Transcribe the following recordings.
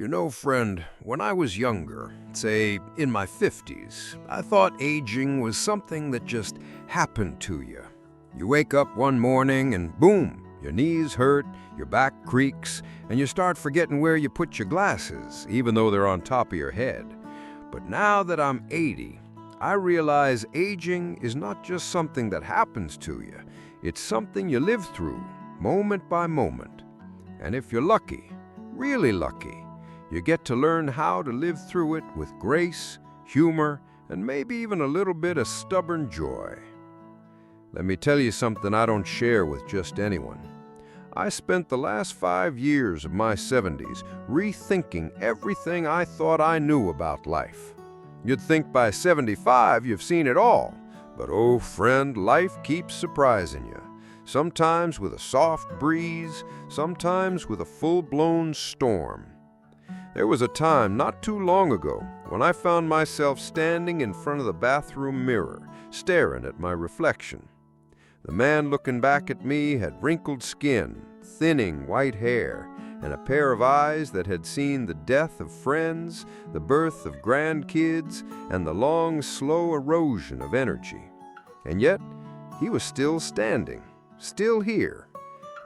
You know, friend, when I was younger, say in my 50s, I thought aging was something that just happened to you. You wake up one morning and boom, your knees hurt, your back creaks, and you start forgetting where you put your glasses, even though they're on top of your head. But now that I'm 80, I realize aging is not just something that happens to you. It's something you live through, moment by moment. And if you're lucky, really lucky, you get to learn how to live through it with grace, humor, and maybe even a little bit of stubborn joy. Let me tell you something I don't share with just anyone. I spent the last 5 years of my 70s rethinking everything I thought I knew about life. You'd think by 75 you've seen it all, but oh friend, life keeps surprising you. Sometimes with a soft breeze, sometimes with a full-blown storm. There was a time not too long ago when I found myself standing in front of the bathroom mirror, staring at my reflection. The man looking back at me had wrinkled skin, thinning white hair, and a pair of eyes that had seen the death of friends, the birth of grandkids, and the long, slow erosion of energy. And yet, he was still standing, still here.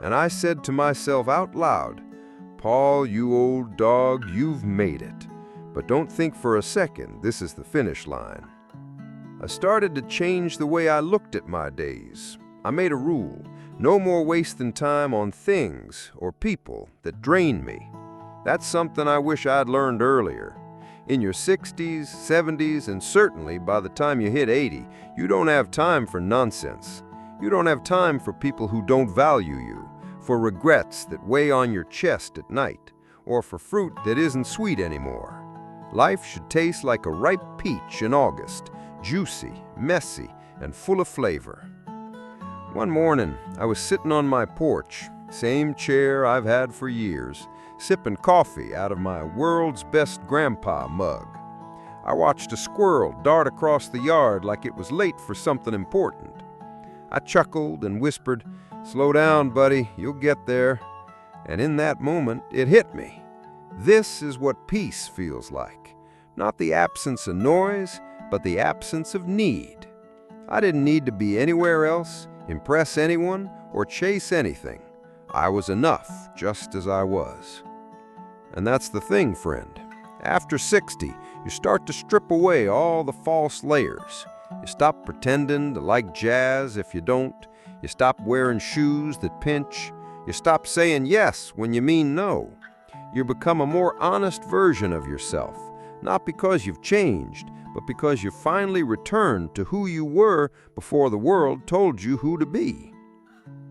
And I said to myself out loud, "Paul, you old dog, you've made it. But don't think for a second this is the finish line." I started to change the way I looked at my days. I made a rule, no more wasting time on things or people that drain me. That's something I wish I'd learned earlier. In your 60s, 70s, and certainly by the time you hit 80, you don't have time for nonsense. You don't have time for people who don't value you, for regrets that weigh on your chest at night, or for fruit that isn't sweet anymore. Life should taste like a ripe peach in August, juicy, messy, and full of flavor. One morning, I was sitting on my porch, same chair I've had for years, sipping coffee out of my world's best grandpa mug. I watched a squirrel dart across the yard like it was late for something important. I chuckled and whispered, "Slow down, buddy, you'll get there." And in that moment, it hit me. This is what peace feels like. Not the absence of noise, but the absence of need. I didn't need to be anywhere else, impress anyone, or chase anything. I was enough, just as I was. And that's the thing, friend. After 60, you start to strip away all the false layers. You stop pretending to like jazz if you don't. You stop wearing shoes that pinch. You stop saying yes when you mean no. You become a more honest version of yourself, not because you've changed, but because you finally returned to who you were before the world told you who to be.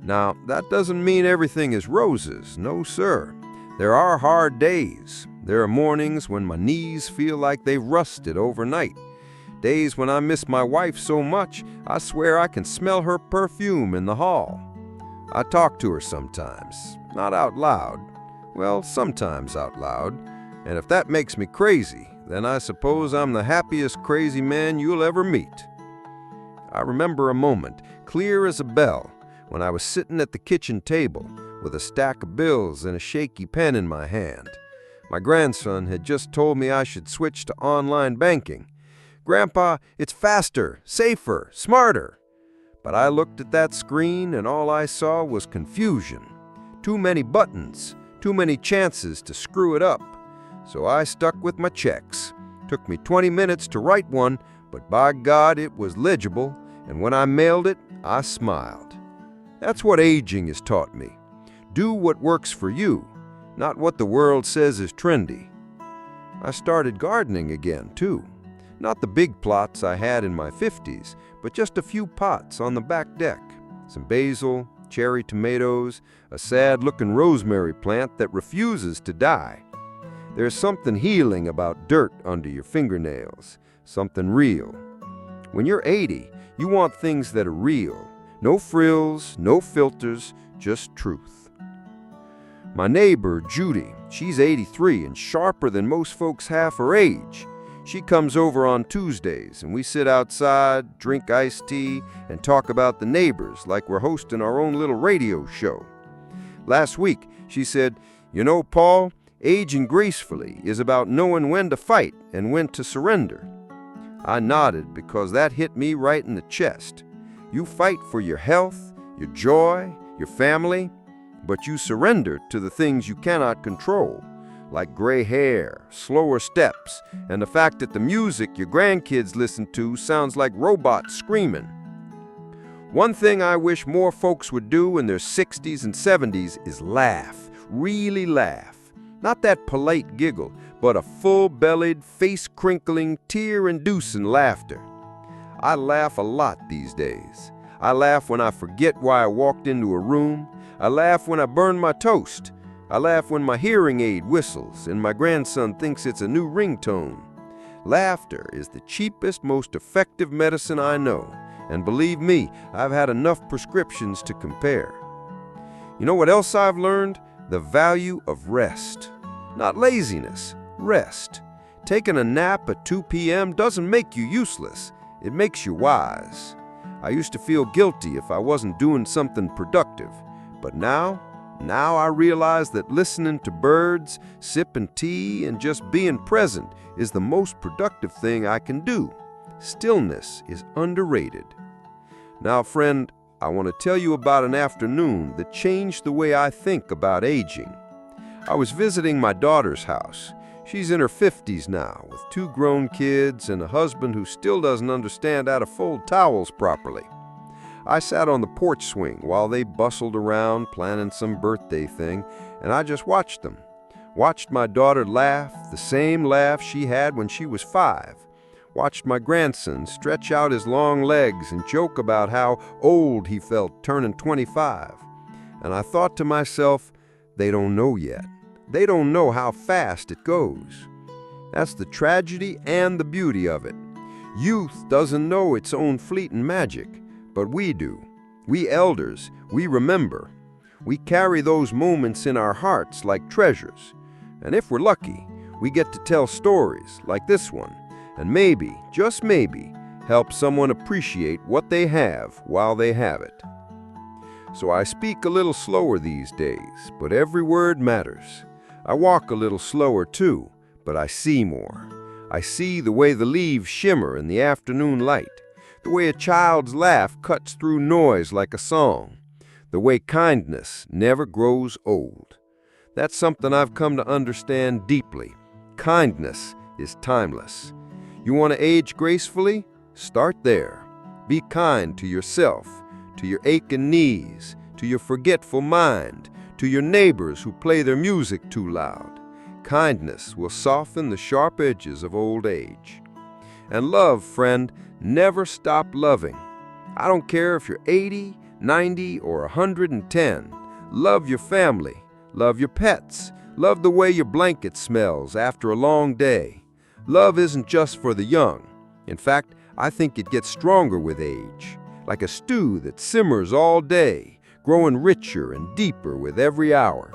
Now, that doesn't mean everything is roses, no sir. There are hard days. There are mornings when my knees feel like they've rusted overnight. Days when I miss my wife so much, I swear I can smell her perfume in the hall. I talk to her sometimes, not out loud. Well, sometimes out loud. And if that makes me crazy, then I suppose I'm the happiest crazy man you'll ever meet. I remember a moment, clear as a bell, when I was sitting at the kitchen table with a stack of bills and a shaky pen in my hand. My grandson had just told me I should switch to online banking. "Grandpa, it's faster, safer, smarter." But I looked at that screen and all I saw was confusion. Too many buttons, too many chances to screw it up. So I stuck with my checks. Took me 20 minutes to write one, but by God it was legible, and when I mailed it, I smiled. That's what aging has taught me. Do what works for you, not what the world says is trendy. I started gardening again, too. Not the big plots I had in my 50s, but just a few pots on the back deck. Some basil, cherry tomatoes, a sad-looking rosemary plant that refuses to die. There's something healing about dirt under your fingernails, something real. When you're 80, you want things that are real. No frills, no filters, just truth. My neighbor, Judy, she's 83 and sharper than most folks half her age. She comes over on Tuesdays, and we sit outside, drink iced tea, and talk about the neighbors like we're hosting our own little radio show. Last week, she said, "You know, Paul, Aging gracefully is about knowing when to fight and when to surrender. I nodded because that hit me right in the chest. You fight for your health, your joy, your family, but you surrender to the things you cannot control, like gray hair, slower steps, and the fact that the music your grandkids listen to sounds like robots screaming. One thing I wish more folks would do in their 60s and 70s is laugh, really laugh. Not that polite giggle, but a full-bellied, face-crinkling, tear-inducing laughter. I laugh a lot these days. I laugh when I forget why I walked into a room. I laugh when I burn my toast. I laugh when my hearing aid whistles and my grandson thinks it's a new ringtone. Laughter is the cheapest, most effective medicine I know. And believe me, I've had enough prescriptions to compare. You know what else I've learned? The value of rest. Not laziness, rest. Taking a nap at 2 p.m. doesn't make you useless. It makes you wise. I used to feel guilty if I wasn't doing something productive. But now I realize that listening to birds, sipping tea, and just being present is the most productive thing I can do. Stillness is underrated. Now, friend, I want to tell you about an afternoon that changed the way I think about aging. I was visiting my daughter's house. She's in her 50s now, with 2 grown kids and a husband who still doesn't understand how to fold towels properly. I sat on the porch swing while they bustled around planning some birthday thing, and I just watched them. Watched my daughter laugh, the same laugh she had when she was 5. Watched my grandson stretch out his long legs and joke about how old he felt turning 25. And I thought to myself, they don't know yet. They don't know how fast it goes. That's the tragedy and the beauty of it. Youth doesn't know its own fleeting magic, but we do. We elders, we remember. We carry those moments in our hearts like treasures. And if we're lucky, we get to tell stories like this one, and maybe, just maybe, help someone appreciate what they have while they have it. So I speak a little slower these days, but every word matters. I walk a little slower too, but I see more. I see the way the leaves shimmer in the afternoon light, the way a child's laugh cuts through noise like a song, the way kindness never grows old. That's something I've come to understand deeply. Kindness is timeless. You want to age gracefully? Start there. Be kind to yourself, to your aching knees, to your forgetful mind, to your neighbors who play their music too loud. Kindness will soften the sharp edges of old age. And love, friend, never stop loving. I don't care if you're 80, 90, or 110. Love your family. Love your pets. Love the way your blanket smells after a long day. Love isn't just for the young. In fact, I think it gets stronger with age, like a stew that simmers all day, growing richer and deeper with every hour.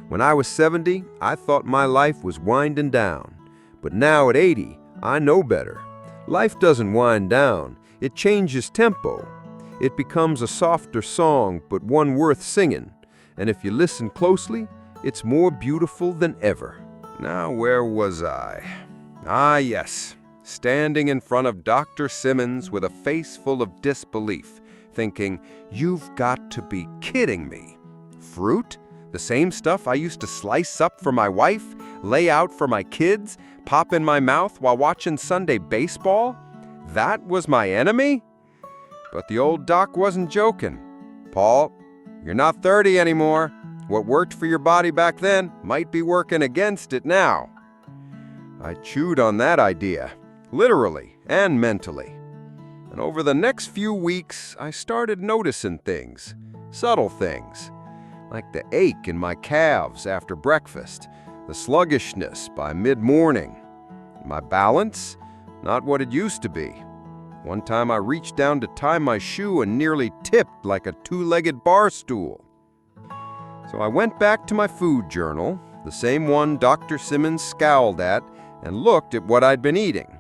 When I was 70, I thought my life was winding down. But now at 80, I know better. Life doesn't wind down. It changes tempo. It becomes a softer song, but one worth singing. And if you listen closely, it's more beautiful than ever. Now, where was I? Ah, yes. Standing in front of Dr. Simmons with a face full of disbelief, thinking, you've got to be kidding me. Fruit? The same stuff I used to slice up for my wife, lay out for my kids, pop in my mouth while watching Sunday baseball? That was my enemy? But the old doc wasn't joking. Paul, you're not 30 anymore. What worked for your body back then might be working against it now. I chewed on that idea, literally and mentally. And over the next few weeks, I started noticing things, subtle things, like the ache in my calves after breakfast, the sluggishness by mid-morning. My balance, not what it used to be. One time I reached down to tie my shoe and nearly tipped like a 2-legged bar stool. So I went back to my food journal, the same one Dr. Simmons scowled at, and looked at what I'd been eating.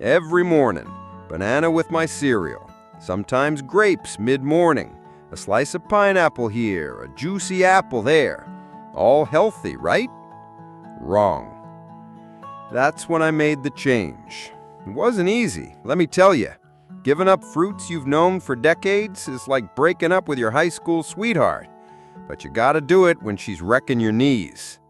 Every morning, banana with my cereal, sometimes grapes mid-morning, a slice of pineapple here, a juicy apple there. All healthy, right? Wrong. That's when I made the change. It wasn't easy, let me tell you. Giving up fruits you've known for decades is like breaking up with your high school sweetheart. But you gotta do it when she's wrecking your knees.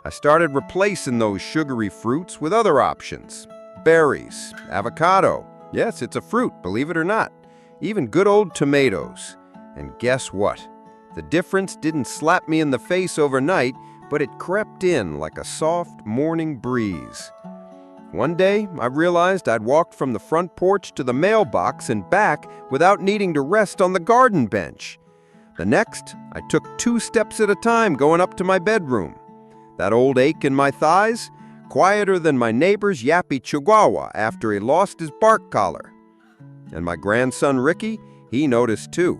I started replacing those sugary fruits with other options. Berries, avocado. Yes, it's a fruit, believe it or not. Even good old tomatoes. And guess what? The difference didn't slap me in the face overnight, but it crept in like a soft morning breeze. One day, I realized I'd walked from the front porch to the mailbox and back without needing to rest on the garden bench. The next, I took 2 steps at a time going up to my bedroom. That old ache in my thighs, quieter than my neighbor's yappy chihuahua after he lost his bark collar. And my grandson Ricky, he noticed too.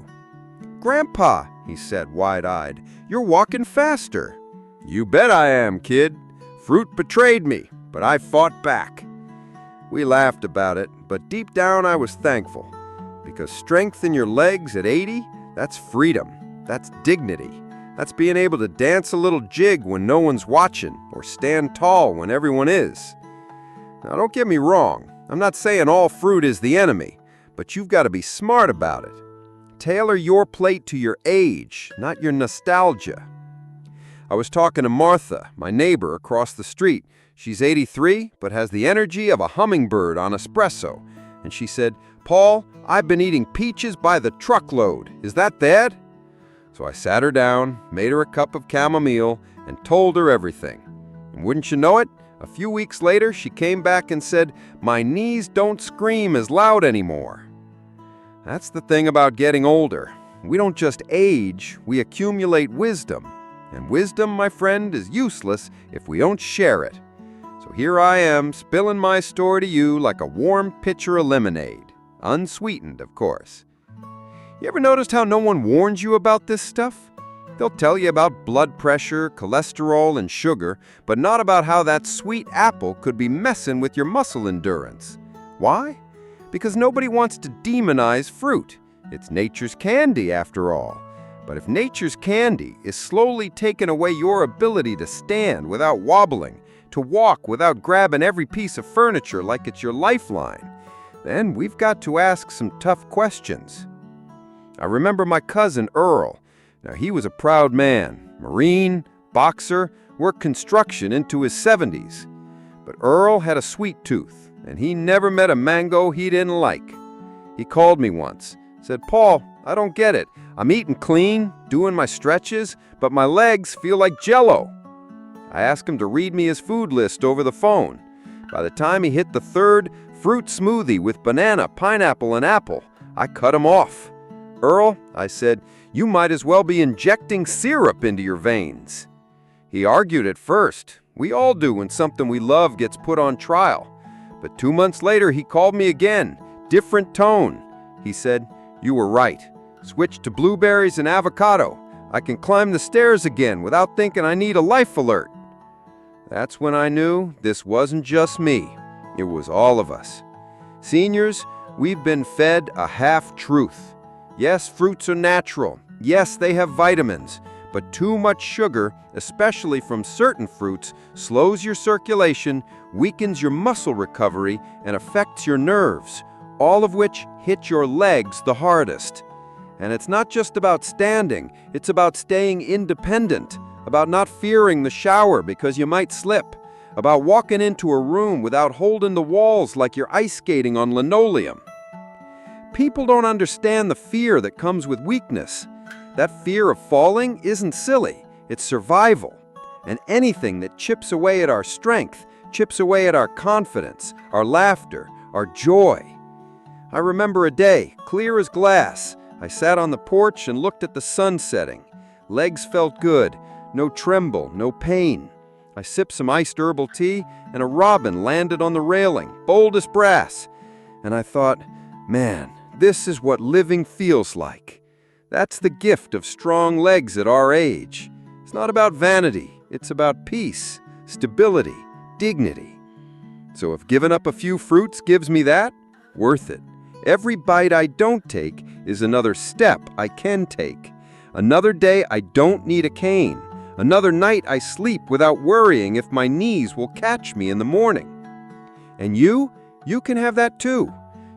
"Grandpa," he said wide-eyed, "you're walking faster." "You bet I am, kid. Fruit betrayed me, but I fought back." We laughed about it, but deep down I was thankful. Because strength in your legs at 80, that's freedom. That's dignity. That's being able to dance a little jig when no one's watching, or stand tall when everyone is. Now, don't get me wrong. I'm not saying all fruit is the enemy, but you've got to be smart about it. Tailor your plate to your age, not your nostalgia. I was talking to Martha, my neighbor across the street. She's 83, but has the energy of a hummingbird on espresso. And she said, "Paul, I've been eating peaches by the truckload. Is that bad?" So I sat her down, made her a cup of chamomile, and told her everything. And wouldn't you know it, a few weeks later, she came back and said, "My knees don't scream as loud anymore." That's the thing about getting older. We don't just age, we accumulate wisdom. And wisdom, my friend, is useless if we don't share it. So here I am, spilling my story to you like a warm pitcher of lemonade. Unsweetened, of course. You ever noticed how no one warns you about this stuff? They'll tell you about blood pressure, cholesterol, and sugar, but not about how that sweet apple could be messing with your muscle endurance. Why? Because nobody wants to demonize fruit. It's nature's candy, after all. But if nature's candy is slowly taking away your ability to stand without wobbling, to walk without grabbing every piece of furniture like it's your lifeline, then we've got to ask some tough questions. I remember my cousin Earl. Now, he was a proud man, Marine, boxer, worked construction into his 70s. But Earl had a sweet tooth, and he never met a mango he didn't like. He called me once, said, "Paul, I don't get it. I'm eating clean, doing my stretches, but my legs feel like Jell-O." I asked him to read me his food list over the phone. By the time he hit the 3rd fruit smoothie with banana, pineapple, and apple, I cut him off. "Earl," I said, "you might as well be injecting syrup into your veins." He argued at first. We all do when something we love gets put on trial. But 2 months later, he called me again. Different tone. He said, "You were right. Switch to blueberries and avocado. I can climb the stairs again without thinking I need a life alert." That's when I knew this wasn't just me. It was all of us. Seniors, we've been fed a half-truth. Yes, fruits are natural. Yes, they have vitamins. But too much sugar, especially from certain fruits, slows your circulation, weakens your muscle recovery, and affects your nerves, all of which hit your legs the hardest. And it's not just about standing, it's about staying independent, about not fearing the shower because you might slip, about walking into a room without holding the walls like you're ice skating on linoleum. People don't understand the fear that comes with weakness. That fear of falling isn't silly, it's survival. And anything that chips away at our strength, chips away at our confidence, our laughter, our joy. I remember a day, clear as glass. I sat on the porch and looked at the sun setting. Legs felt good, no tremble, no pain. I sipped some iced herbal tea, and a robin landed on the railing, bold as brass. And I thought, man, this is what living feels like. That's the gift of strong legs at our age. It's not about vanity, it's about peace, stability, dignity. So if giving up a few fruits gives me that, worth it. Every bite I don't take is another step I can take. Another day I don't need a cane. Another night I sleep without worrying if my knees will catch me in the morning. And you can have that too.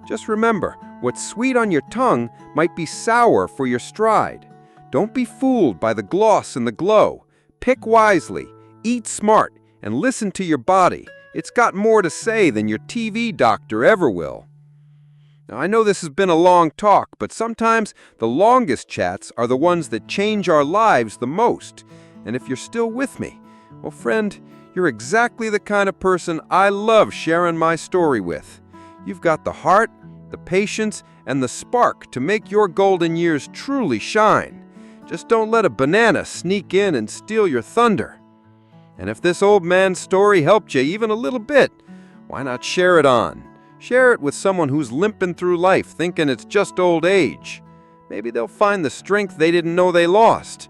Just remember, what's sweet on your tongue might be sour for your stride. Don't be fooled by the gloss and the glow. Pick wisely, eat smart, and listen to your body. It's got more to say than your TV doctor ever will. Now, I know this has been a long talk, but sometimes the longest chats are the ones that change our lives the most. And if you're still with me, well, friend, you're exactly the kind of person I love sharing my story with. You've got the heart, the patience, and the spark to make your golden years truly shine. Just don't let a banana sneak in and steal your thunder. And if this old man's story helped you even a little bit, why not share it on? Share it with someone who's limping through life thinking it's just old age. Maybe they'll find the strength they didn't know they lost.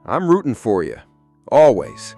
I'm rooting for you, always.